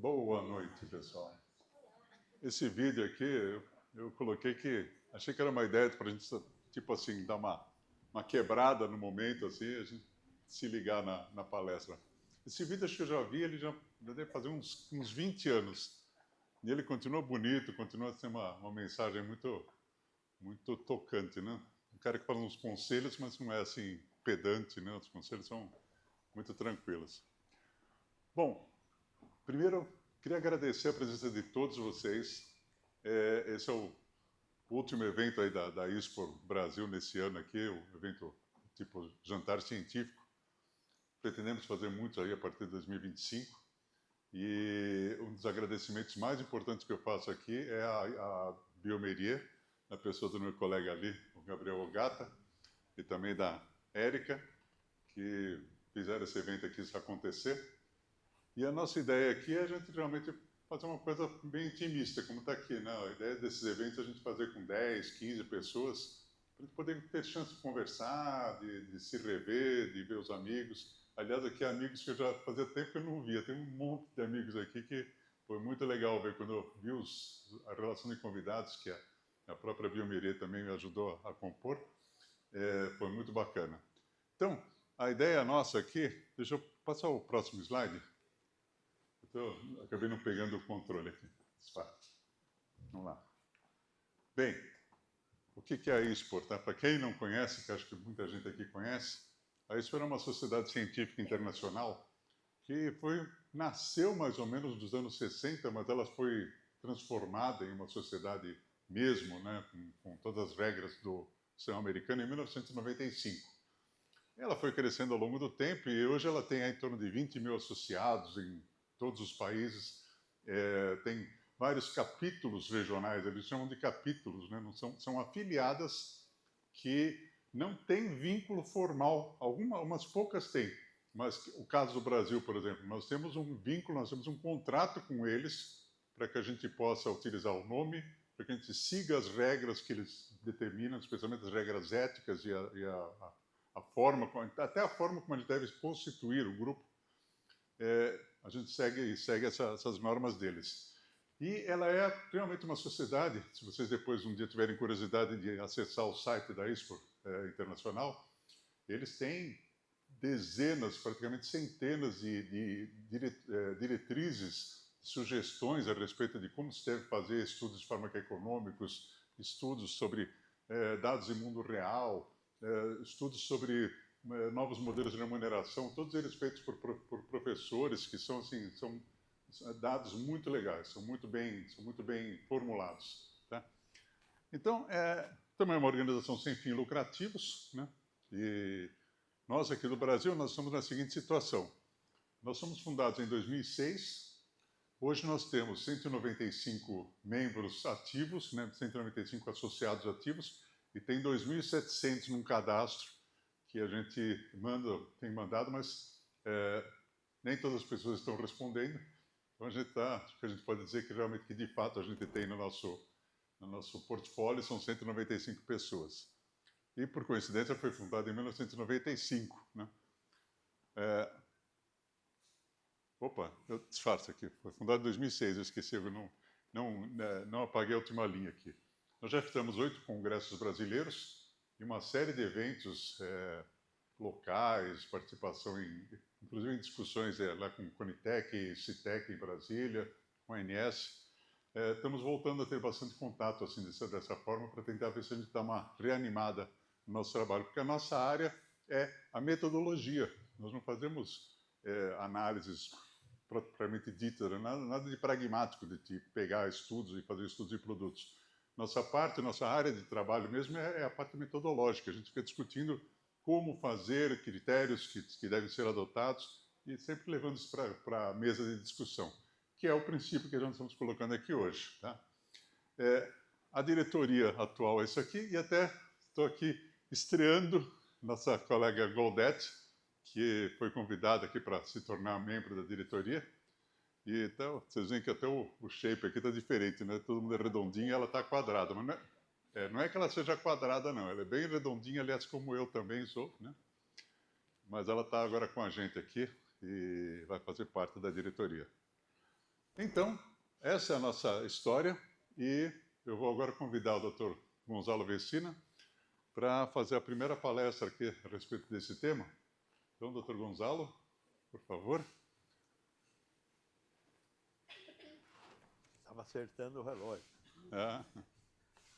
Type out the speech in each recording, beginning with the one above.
Boa noite, pessoal. Esse vídeo aqui, eu coloquei que achei que era uma ideia para a gente, tipo assim, dar uma quebrada no momento, assim, a gente se ligar na palestra. Esse vídeo acho que eu já vi, ele já deve fazer uns 20 anos. E ele continua bonito, continua sendo uma mensagem muito tocante, né? Um cara que fala uns conselhos, mas não é assim pedante, né? Os conselhos são muito tranquilos. Bom, primeiro, queria agradecer a presença de todos vocês. Esse é o último evento aí da Expo Brasil nesse ano aqui, o evento tipo jantar científico. Pretendemos fazer muitos aí a partir de 2025. E um dos agradecimentos mais importantes que eu faço aqui é a Biomerier, na pessoa do meu colega ali, o Gabriel Ogata, e também da Érica, que fizeram esse evento aqui acontecer. E a nossa ideia aqui é a gente realmente fazer uma coisa bem intimista, como está aqui, né? A ideia desses eventos é a gente fazer com 10, 15 pessoas, para a gente poder ter chance de conversar, de se rever, de ver os amigos. Aliás, aqui amigos que eu já fazia tempo que eu não via, tem um monte de amigos aqui que foi muito legal ver quando eu vi a relação de convidados, que a própria Biomirê também me ajudou a compor, foi muito bacana. Então, a ideia nossa aqui, deixa eu passar o próximo slide. Acabei não pegando o controle aqui. Vamos lá. Bem, o que é a ISPOR? Tá? Para quem não conhece, que acho que muita gente aqui conhece, a ISPOR é uma sociedade científica internacional que nasceu mais ou menos dos anos 60, mas ela foi transformada em uma sociedade mesmo, né, com todas as regras do sistema americano, em 1995. Ela foi crescendo ao longo do tempo e hoje ela tem em torno de 20 mil associados em todos os países. Tem vários capítulos regionais, eles chamam de capítulos, né? Não são afiliadas que não têm vínculo formal. Umas poucas têm, mas o caso do Brasil, por exemplo, nós temos um vínculo, nós temos um contrato com eles para que a gente possa utilizar o nome, para que a gente siga as regras que eles determinam, especialmente as regras éticas e a forma, até a forma como a gente deve constituir o grupo. A gente segue essas normas deles. E ela é realmente uma sociedade, se vocês depois um dia tiverem curiosidade de acessar o site da Expo Internacional, eles têm dezenas, praticamente centenas de diretrizes, sugestões a respeito de como se deve fazer estudos farmacoeconômicos, estudos sobre dados em mundo real, estudos sobre novos modelos de remuneração, todos eles feitos por professores que são dados muito legais, são muito bem formulados. Tá? Então, também é uma organização sem fins lucrativos, né? E nós aqui do Brasil, nós estamos na seguinte situação. Nós somos fundados em 2006, hoje nós temos 195 membros ativos, né? 195 associados ativos, e tem 2.700 num cadastro que a gente tem mandado, mas nem todas as pessoas estão respondendo. Então acho que a gente pode dizer que realmente que de fato a gente tem no nosso portfólio são 195 pessoas. E por coincidência foi fundado em 1995, né? Opa, eu disfarço aqui. Foi fundado em 2006, eu esqueci, eu não apaguei a última linha aqui. Nós já fizemos 8 congressos brasileiros e uma série de eventos locais, participação inclusive em discussões lá com o Conitec, Citec em Brasília, com a ANS. Estamos voltando a ter bastante contato assim dessa forma para tentar ver se a gente dá uma reanimada no nosso trabalho, porque a nossa área é a metodologia. Nós não fazemos análises propriamente ditas, nada de pragmático, de pegar estudos e fazer estudos de produtos. Nossa área de trabalho mesmo é a parte metodológica. A gente fica discutindo como fazer, critérios que devem ser adotados e sempre levando isso para a mesa de discussão, que é o princípio que nós estamos colocando aqui hoje. Tá? A diretoria atual é isso aqui e até estou aqui estreando nossa colega Goldete, que foi convidada aqui para se tornar membro da diretoria. E então, vocês veem que até o shape aqui está diferente, né? Todo mundo é redondinho e ela está quadrada, mas não é que ela seja quadrada, não. Ela é bem redondinha, aliás, como eu também sou, né? Mas ela está agora com a gente aqui e vai fazer parte da diretoria. Então, essa é a nossa história e eu vou agora convidar o Dr. Gonzalo Vecina para fazer a primeira palestra aqui a respeito desse tema. Então, Dr. Gonzalo, por favor. Estava acertando o relógio. Ah,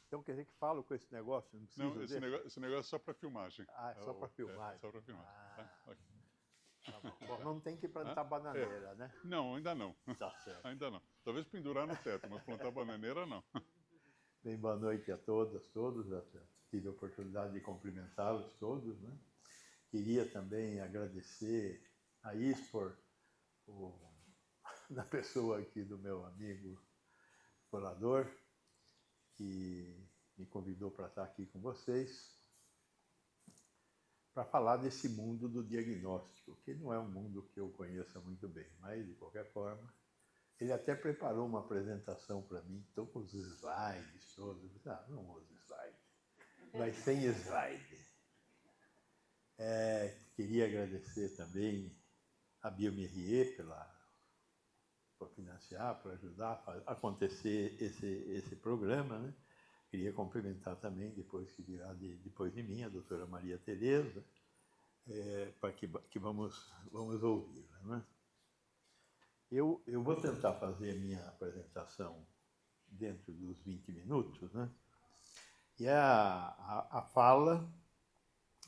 Então quer dizer que falo com esse negócio? Não precisa não, esse negócio é só para filmagem. Ah, é só para filmagem. É só para filmagem. Tá? Ok. Tá bom. Bom, não tem que plantar bananeira, né? Não, ainda não. Tá certo. Ainda não. Talvez pendurar no teto, mas plantar bananeira não. Bem, boa noite a todas, todos. Já tive a oportunidade de cumprimentá-los todos, né? Queria também agradecer a ISPOR, na pessoa aqui do meu amigo orador, que me convidou para estar aqui com vocês, para falar desse mundo do diagnóstico, que não é um mundo que eu conheça muito bem, mas, de qualquer forma, ele até preparou uma apresentação para mim, estou com os slides todos. Não uso slide, mas sem slide. Queria agradecer também a Biomerier por financiar, por ajudar a acontecer esse programa, né? Queria cumprimentar também, depois de mim, a doutora Maria Tereza, para que vamos ouvi-la, né? Eu vou tentar fazer a minha apresentação dentro dos 20 minutos, né? E a fala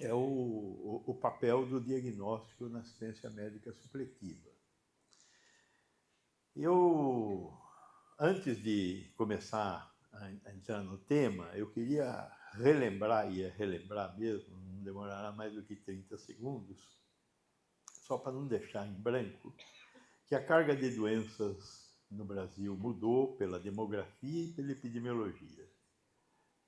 é o papel do diagnóstico na assistência médica supletiva. Antes de começar a entrar no tema, eu queria relembrar mesmo, não demorará mais do que 30 segundos, só para não deixar em branco, que a carga de doenças no Brasil mudou pela demografia e pela epidemiologia.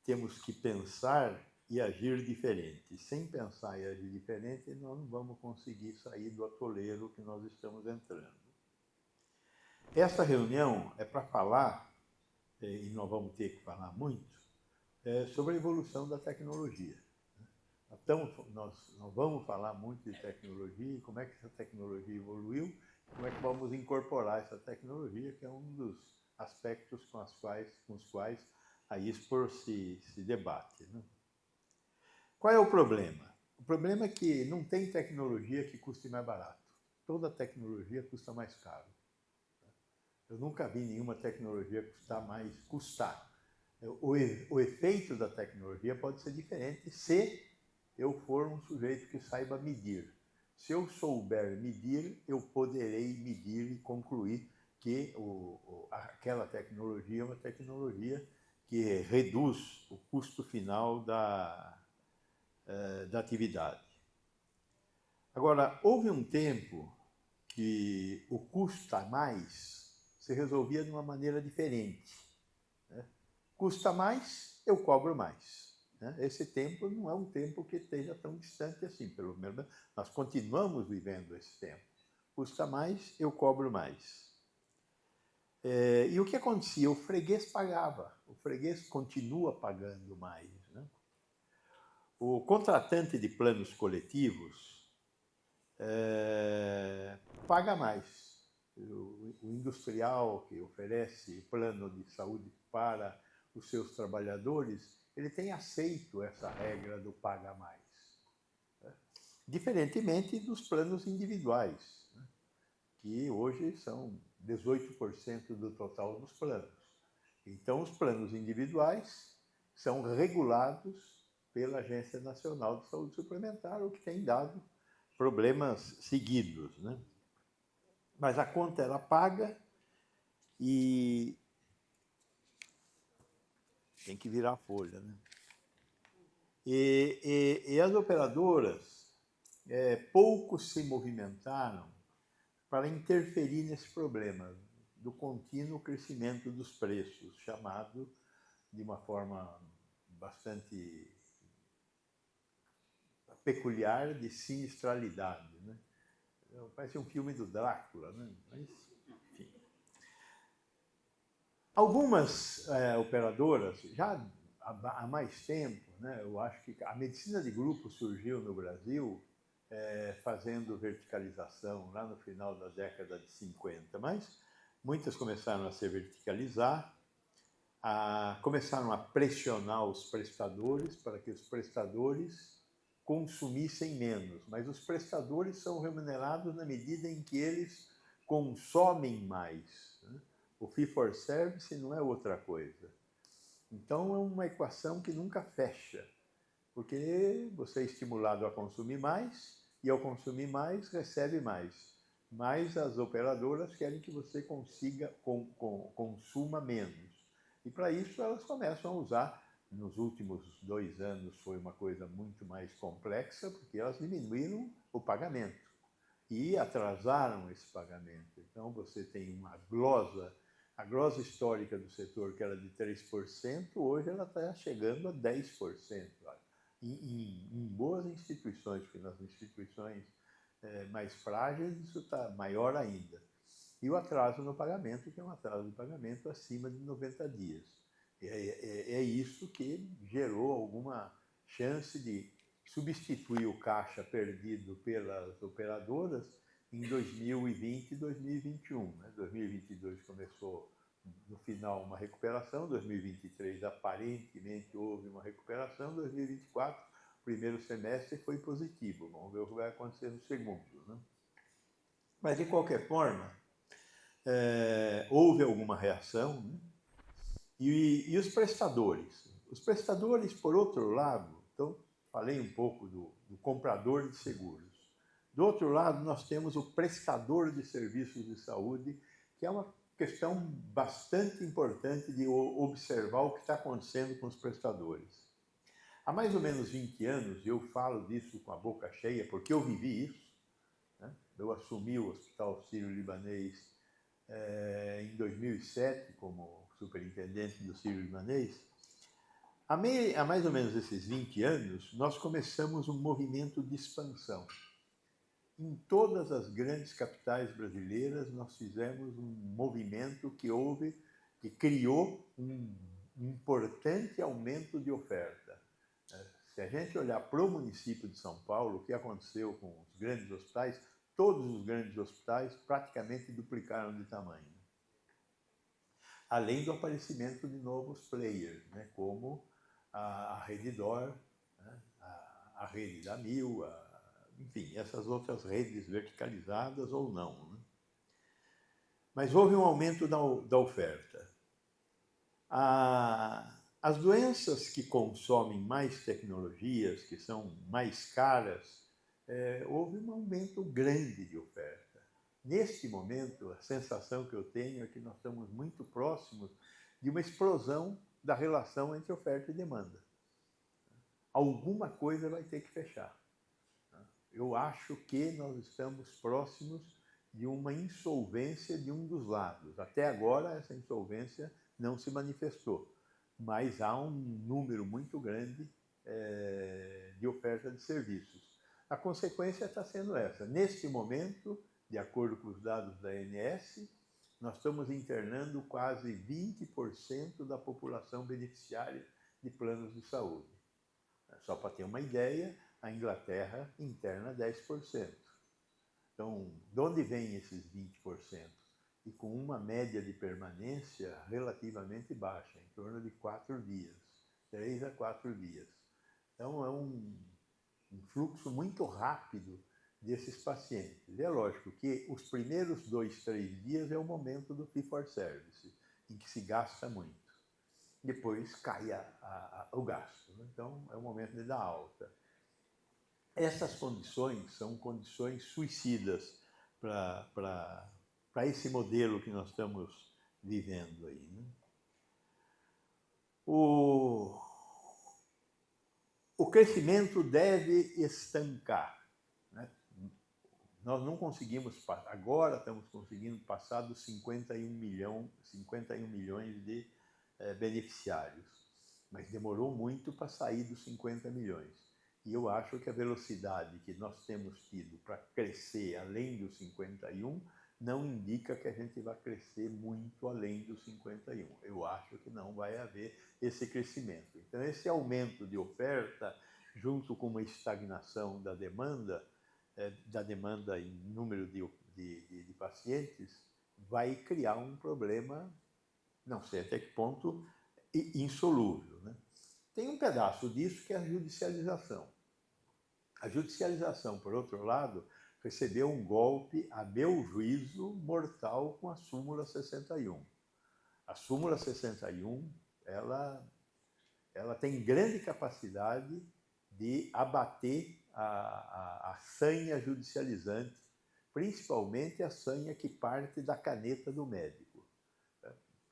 Temos que pensar e agir diferente. Sem pensar e agir diferente, nós não vamos conseguir sair do atoleiro que nós estamos entrando. Essa reunião é para falar, e nós vamos ter que falar muito, sobre a evolução da tecnologia. Então, nós vamos falar muito de tecnologia, como é que essa tecnologia evoluiu, como é que vamos incorporar essa tecnologia, que é um dos aspectos com os quais a ISPOR se debate, né? Qual é o problema? O problema é que não tem tecnologia que custe mais barato. Toda tecnologia custa mais caro. Eu nunca vi nenhuma tecnologia custar. O efeito da tecnologia pode ser diferente se eu for um sujeito que saiba medir. Se eu souber medir, eu poderei medir e concluir que aquela tecnologia é uma tecnologia que reduz o custo final da atividade. Agora, houve um tempo que o custa mais se resolvia de uma maneira diferente, né? Custa mais, eu cobro mais, né? Esse tempo não é um tempo que esteja tão distante assim, pelo menos nós continuamos vivendo esse tempo. Custa mais, eu cobro mais. E o que acontecia? O freguês pagava, o freguês continua pagando mais, né? O contratante de planos coletivos paga mais. O industrial que oferece plano de saúde para os seus trabalhadores, ele tem aceito essa regra do paga mais, né? Diferentemente dos planos individuais, né? Que hoje são 18% do total dos planos. Então, os planos individuais são regulados pela Agência Nacional de Saúde Suplementar, o que tem dado problemas seguidos, né? Mas a conta era paga e tem que virar a folha, né? E as operadoras pouco se movimentaram para interferir nesse problema do contínuo crescimento dos preços, chamado de uma forma bastante peculiar de sinistralidade, né? Parece um filme do Drácula, né? Mas, enfim. Algumas operadoras, já há mais tempo, né, eu acho que a medicina de grupo surgiu no Brasil fazendo verticalização lá no final da década de 50, mas muitas começaram a se verticalizar, começaram a pressionar os prestadores para que os prestadores consumissem menos, mas os prestadores são remunerados na medida em que eles consomem mais, né? O fee for service não é outra coisa. Então é uma equação que nunca fecha, porque você é estimulado a consumir mais e ao consumir mais recebe mais, mas as operadoras querem que você consuma menos. E para isso elas começam a usar. Nos últimos 2 anos foi uma coisa muito mais complexa, porque elas diminuíram o pagamento e atrasaram esse pagamento. Então você tem uma glosa, a glosa histórica do setor, que era de 3%, hoje ela está chegando a 10%. Em boas instituições, porque nas instituições mais frágeis isso está maior ainda. E o atraso no pagamento, que é um atraso de pagamento acima de 90 dias. É isso que gerou alguma chance de substituir o caixa perdido pelas operadoras em 2020 e 2021. 2022 começou no final uma recuperação, 2023 aparentemente houve uma recuperação, 2024, primeiro semestre foi positivo. Vamos ver o que vai acontecer no segundo, né? Mas de qualquer forma, houve alguma reação, né? E os prestadores? Os prestadores, por outro lado, então falei um pouco do comprador de seguros. Do outro lado, nós temos o prestador de serviços de saúde, que é uma questão bastante importante de observar o que está acontecendo com os prestadores. Há mais ou menos 20 anos, eu falo disso com a boca cheia, porque eu vivi isso, né? Eu assumi o Hospital Sírio-Libanês em 2007 como superintendente do Sírio-Libanês. Há mais ou menos esses 20 anos, nós começamos um movimento de expansão. Em todas as grandes capitais brasileiras, nós fizemos um movimento que criou um importante aumento de oferta. Se a gente olhar para o município de São Paulo, o que aconteceu com os grandes hospitais, todos os grandes hospitais praticamente duplicaram de tamanho. Além do aparecimento de novos players, né, como a Redditor, né, a rede da Mil, enfim, essas outras redes verticalizadas ou não, né? Mas houve um aumento da oferta. As doenças que consomem mais tecnologias, que são mais caras, houve um aumento grande de oferta. Neste momento, a sensação que eu tenho é que nós estamos muito próximos de uma explosão da relação entre oferta e demanda. Alguma coisa vai ter que fechar. Eu acho que nós estamos próximos de uma insolvência de um dos lados. Até agora, essa insolvência não se manifestou, mas há um número muito grande de oferta de serviços. A consequência está sendo essa. Neste momento, de acordo com os dados da ANS, nós estamos internando quase 20% da população beneficiária de planos de saúde. Só para ter uma ideia, a Inglaterra interna 10%. Então, de onde vem esses 20%? E com uma média de permanência relativamente baixa, em torno de 4 dias, 3 a 4 dias. Então, é um fluxo muito rápido desses pacientes. E é lógico que os primeiros 2, 3 dias é o momento do fee for service, em que se gasta muito. Depois cai o gasto, né? Então é o momento de dar alta. Essas condições são condições suicidas para esse modelo que nós estamos vivendo aí, né? O crescimento deve estancar, né? Nós não conseguimos, agora estamos conseguindo passar dos 51 milhões de beneficiários, mas demorou muito para sair dos 50 milhões. E eu acho que a velocidade que nós temos tido para crescer além dos 51 não indica que a gente vai crescer muito além dos 51. Eu acho que não vai haver esse crescimento. Então, esse aumento de oferta, junto com uma estagnação da demanda em número de pacientes, vai criar um problema, não sei até que ponto, insolúvel, né? Tem um pedaço disso que é a judicialização. A judicialização, por outro lado, recebeu um golpe, a meu juízo, mortal com a súmula 61. A súmula 61, ela tem grande capacidade de abater a sanha judicializante, principalmente a sanha que parte da caneta do médico.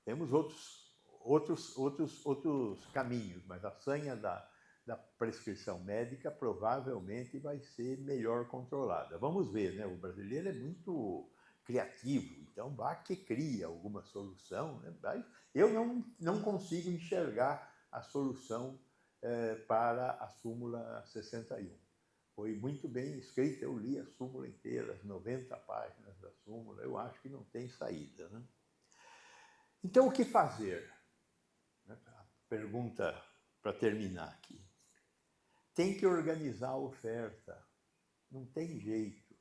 Temos outros caminhos, mas a sanha da prescrição médica provavelmente vai ser melhor controlada. Vamos ver, né? O brasileiro é muito criativo, então vá que cria alguma solução, né? Eu não consigo enxergar a solução para a súmula 61. Foi muito bem escrita, eu li a súmula inteira, as 90 páginas da súmula, eu acho que não tem saída, né? Então, o que fazer? A pergunta para terminar aqui. Tem que organizar a oferta, não tem jeito.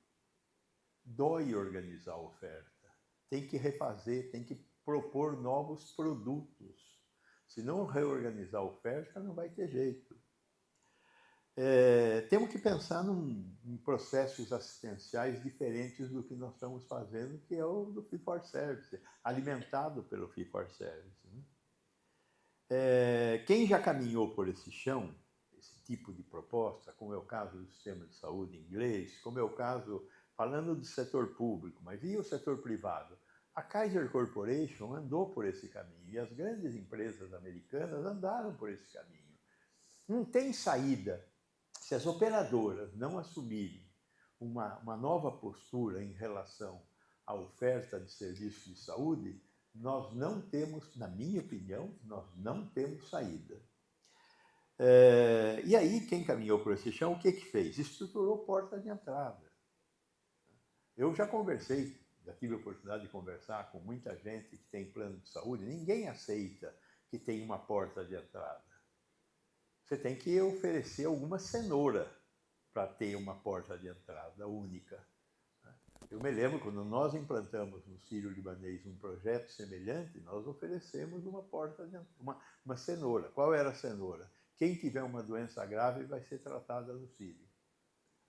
Dói organizar a oferta, tem que refazer, tem que propor novos produtos. Se não reorganizar a oferta, não vai ter jeito. Temos que pensar em processos assistenciais diferentes do que nós estamos fazendo, que é o do Fee for Service, alimentado pelo Fee for Service, né? Quem já caminhou por esse chão, esse tipo de proposta, como é o caso do sistema de saúde inglês, como é o caso, falando do setor público, mas e o setor privado? A Kaiser Corporation andou por esse caminho e as grandes empresas americanas andaram por esse caminho. Não tem saída. Se as operadoras não assumirem uma nova postura em relação à oferta de serviços de saúde, nós não temos, na minha opinião, nós não temos saída. E aí, quem caminhou por esse chão, o que fez? Estruturou porta de entrada. Eu já conversei, já tive a oportunidade de conversar com muita gente que tem plano de saúde, ninguém aceita que tem uma porta de entrada. Você tem que oferecer alguma cenoura para ter uma porta de entrada única. Eu me lembro, quando nós implantamos no Sírio-Libanês um projeto semelhante, nós oferecemos uma porta de uma cenoura. Qual era a cenoura? Quem tiver uma doença grave vai ser tratada no Sírio.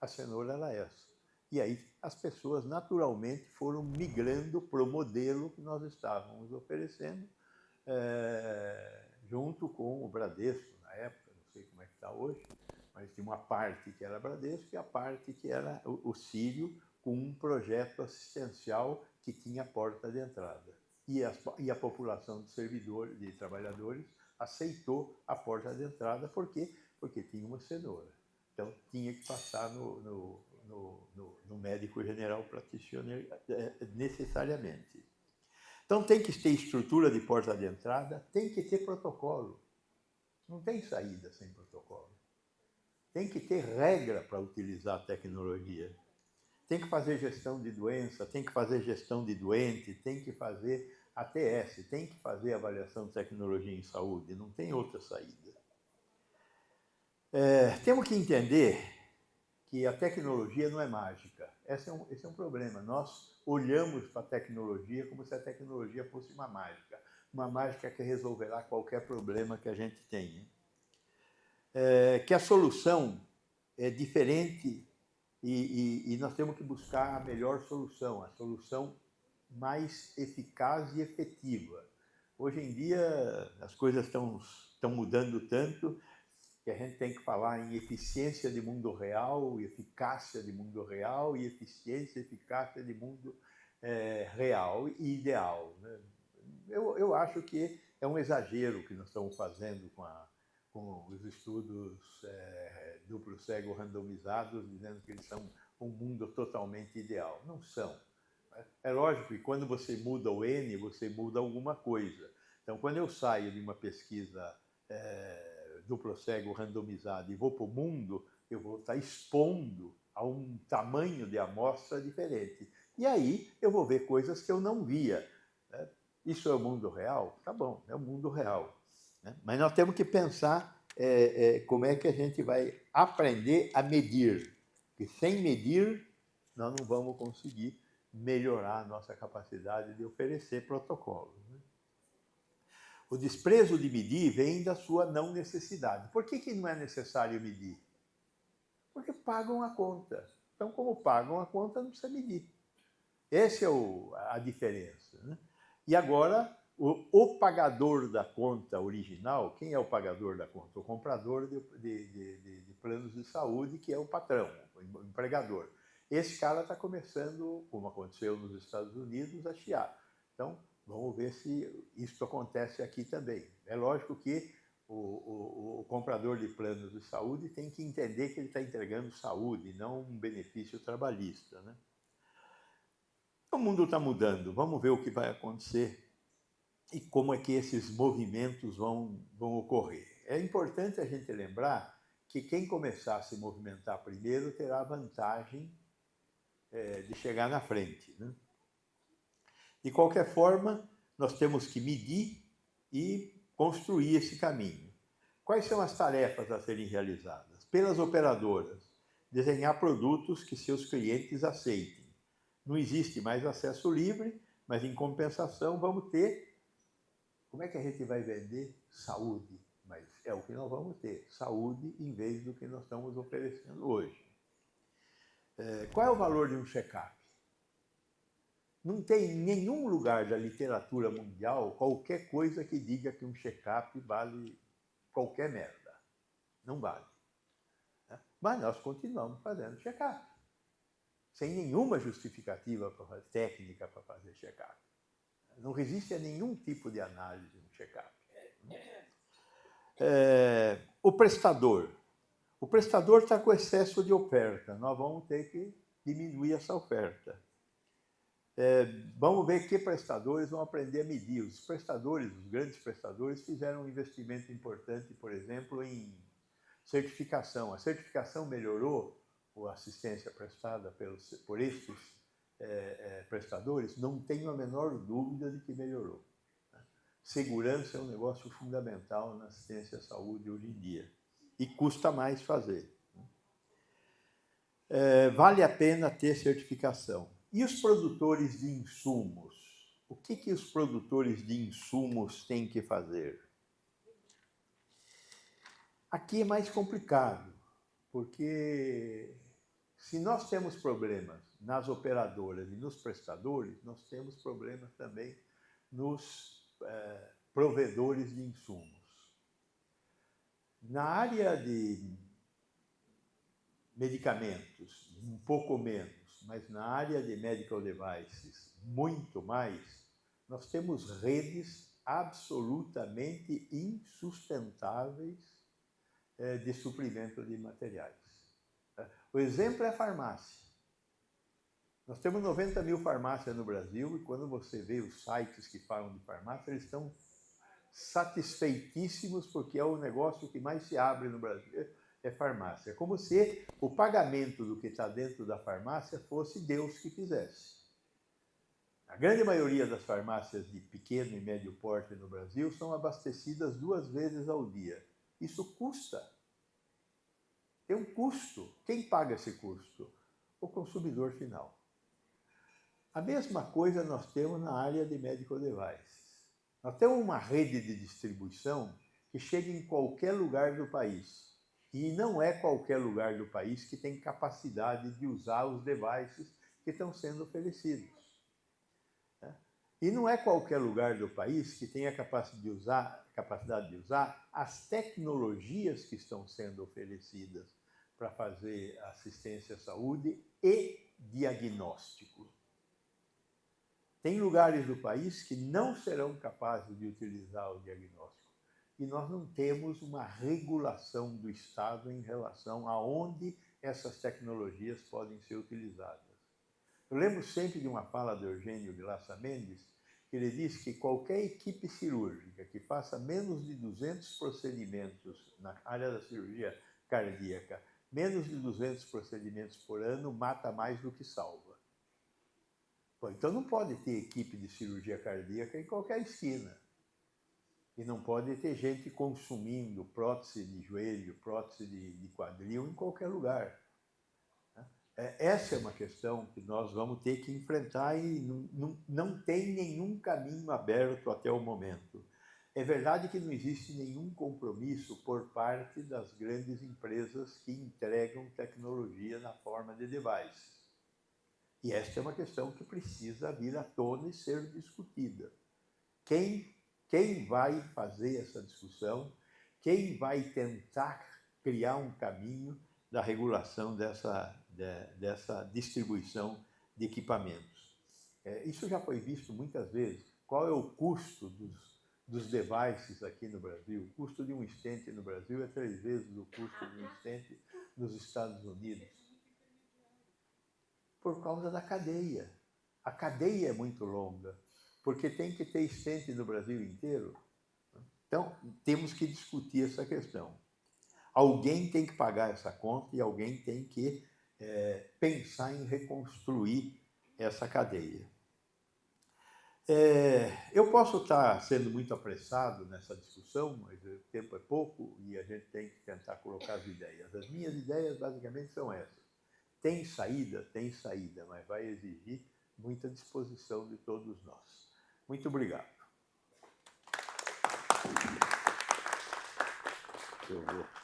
A cenoura era essa. E aí as pessoas naturalmente foram migrando para o modelo que nós estávamos oferecendo, junto com o Bradesco, na época, não sei como é que está hoje, mas tinha uma parte que era Bradesco e a parte que era o Sírio, com um projeto assistencial que tinha porta de entrada. E a população de servidores, de trabalhadores, aceitou a porta de entrada. Por quê? Porque tinha uma cenoura. Então, tinha que passar no médico general practitioner necessariamente. Então, tem que ter estrutura de porta de entrada, tem que ter protocolo. Não tem saída sem protocolo. Tem que ter regra para utilizar a tecnologia. Tem que fazer gestão de doença, tem que fazer gestão de doente, tem que fazer ATS, tem que fazer avaliação de tecnologia em saúde, não tem outra saída. Temos que entender que a tecnologia não é mágica. Esse é um problema. Nós olhamos para a tecnologia como se a tecnologia fosse uma mágica que resolverá qualquer problema que a gente tenha. Que a solução é diferente e nós temos que buscar a melhor solução, a solução mais eficaz e efetiva. Hoje em dia as coisas estão mudando tanto que a gente tem que falar em eficiência de mundo real, eficácia de mundo real e eficiência e eficácia de mundo real e ideal, né? Eu acho que é um exagero que nós estamos fazendo com os estudos duplo cego randomizados, dizendo que eles são um mundo totalmente ideal. Não são. É lógico que quando você muda o N, você muda alguma coisa. Então, quando eu saio de uma pesquisa duplo cego randomizado e vou para o mundo, eu vou estar expondo a um tamanho de amostra diferente. E aí eu vou ver coisas que eu não via. Isso é o mundo real? Tá bom, é o mundo real. Mas nós temos que pensar como é que a gente vai aprender a medir. Porque sem medir, nós não vamos conseguir melhorar a nossa capacidade de oferecer protocolos. O desprezo de medir vem da sua não necessidade. Por que não é necessário medir? Porque pagam a conta. Então, como pagam a conta, não precisa medir. Essa é a diferença. E agora, o pagador da conta original, quem é o pagador da conta? O comprador de planos de saúde, que é o patrão, o empregador. Esse cara está começando, como aconteceu nos Estados Unidos, a chiar. Então, vamos ver se isso acontece aqui também. É lógico que o comprador de planos de saúde tem que entender que ele está entregando saúde, não um benefício trabalhista. O mundo está mudando, vamos ver o que vai acontecer e como é que esses movimentos vão ocorrer. É importante a gente lembrar que quem começar a se movimentar primeiro terá a vantagem de chegar na frente. De qualquer forma, nós temos que medir e construir esse caminho. Quais são as tarefas a serem realizadas? Pelas operadoras, desenhar produtos que seus clientes aceitem. Não existe mais acesso livre, mas em compensação vamos ter. Como é que a gente vai vender? Saúde. Mas é o que nós vamos ter, saúde em vez do que nós estamos oferecendo hoje. Qual é o valor de um check-up? Não tem em nenhum lugar da literatura mundial qualquer coisa que diga que um check-up vale qualquer merda. Não vale. Mas nós continuamos fazendo check-up. Sem nenhuma justificativa técnica para fazer check-up. Não resiste a nenhum tipo de análise no check-up. O prestador. O prestador está com excesso de oferta. Nós vamos ter que diminuir essa oferta. Vamos ver que prestadores vão aprender a medir. Os prestadores, os grandes prestadores, fizeram um investimento importante, por exemplo, em certificação. A certificação melhorou a assistência prestada por estes prestadores? Não tenho a menor dúvida de que melhorou. Segurança é um negócio fundamental na assistência à saúde hoje em dia. E custa mais fazer. Vale a pena ter certificação. E os produtores de insumos? O que os produtores de insumos têm que fazer? Aqui é mais complicado, porque se nós temos problemas nas operadoras e nos prestadores, nós temos problemas também nos provedores de insumos. Na área de medicamentos, um pouco menos, mas na área de medical devices, muito mais, nós temos redes absolutamente insustentáveis de suprimento de materiais. O exemplo é a farmácia. Nós temos 90 mil farmácias no Brasil e quando você vê os sites que falam de farmácia, eles estão satisfeitíssimos porque é o negócio que mais se abre no Brasil, é farmácia. É como se o pagamento do que está dentro da farmácia fosse Deus que fizesse. A grande maioria das farmácias de pequeno e médio porte no Brasil são abastecidas 2 vezes ao dia. Isso custa. Tem um custo. Quem paga esse custo? O consumidor final. A mesma coisa nós temos na área de medical devices. Nós temos uma rede de distribuição que chega em qualquer lugar do país. E não é qualquer lugar do país que tem capacidade de usar os devices que estão sendo oferecidos. E não é qualquer lugar do país que tem a capacidade de usar as tecnologias que estão sendo oferecidas para fazer assistência à saúde e diagnóstico. Tem lugares do país que não serão capazes de utilizar o diagnóstico. E nós não temos uma regulação do Estado em relação a onde essas tecnologias podem ser utilizadas. Eu lembro sempre de uma fala do Eugênio Vilaça Mendes, que ele diz que qualquer equipe cirúrgica que faça menos de 200 procedimentos na área da cirurgia cardíaca, menos de 200 procedimentos por ano, mata mais do que salva. Bom, então não pode ter equipe de cirurgia cardíaca em qualquer esquina. E não pode ter gente consumindo prótese de joelho, prótese de quadril em qualquer lugar. Essa é uma questão que nós vamos ter que enfrentar e não tem nenhum caminho aberto até o momento. É verdade que não existe nenhum compromisso por parte das grandes empresas que entregam tecnologia na forma de devices. E esta é uma questão que precisa vir à tona e ser discutida. Quem vai fazer essa discussão? Quem vai tentar criar um caminho da regulação dessa distribuição de equipamentos? Isso já foi visto muitas vezes. Qual é o custo dos devices aqui no Brasil? O custo de um stent no Brasil é 3 vezes o custo de um stent nos Estados Unidos. Por causa da cadeia. A cadeia é muito longa, porque tem que ter stent no Brasil inteiro. Então, temos que discutir essa questão. Alguém tem que pagar essa conta e alguém tem que pensar em reconstruir essa cadeia. Eu posso estar sendo muito apressado nessa discussão, mas o tempo é pouco e a gente tem que tentar colocar as ideias. As minhas ideias basicamente são essas. Tem saída, mas vai exigir muita disposição de todos nós. Muito obrigado. Eu vou.